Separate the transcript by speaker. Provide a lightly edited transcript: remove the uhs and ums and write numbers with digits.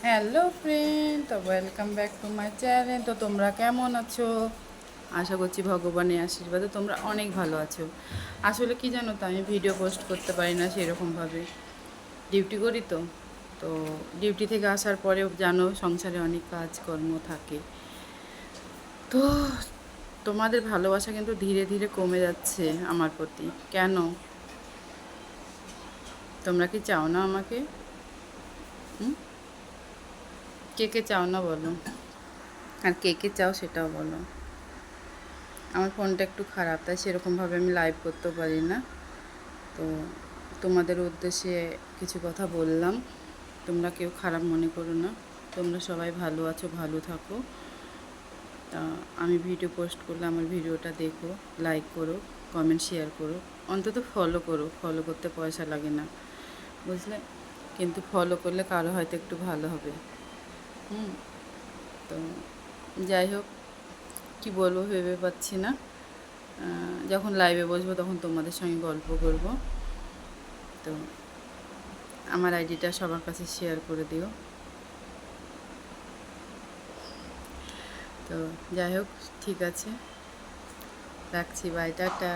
Speaker 1: Hello friend, তো welcome back to my channel. তো তোমরা কেমন আছো? আশা করছি ভগবানের আশীর্বাদে তোমরা অনেক ভালো আছো। আসলে কি জানো তো, আমি ভিডিও পোস্ট করতে পারি না সেরকমভাবে, ডিউটি করি তো। তো ডিউটি থেকে আসার পরেও জানো সংসারে অনেক কাজকর্ম থাকে। তো তোমাদের ভালোবাসা কিন্তু ধীরে ধীরে কমে যাচ্ছে আমার প্রতি। কেন? তোমরা কি চাও না আমাকে? হুম? কে কে চাও না বলো, আর কে কে চাও সেটাও বলো। আমার ফোনটা একটু খারাপ, তাই সেরকমভাবে আমি লাইভ করতেও পারি না। তো তোমাদের উদ্দেশ্যে কিছু কথা বললাম, তোমরা কেউ খারাপ মনে করো না। তোমরা সবাই ভালো আছো, ভালো থাকো। তা আমি ভিডিও পোস্ট করলে আমার ভিডিওটা দেখো, লাইক করো, কমেন্ট শেয়ার করো, অন্তত ফলো করো। ফলো করতে পয়সা লাগে না, বুঝলে? কিন্তু ফলো করলে কারো হয়তো একটু ভালো হবে। হুম। তো যাই হোক, কী বলবো ভেবে পাচ্ছি না। যখন লাইভে বসবো তখন তোমাদের সঙ্গে গল্প করব। তো আমার আইডিটা সবার কাছে শেয়ার করে দিও। তো যাই হোক, ঠিক আছে, রাখছি, বাই, টাটা।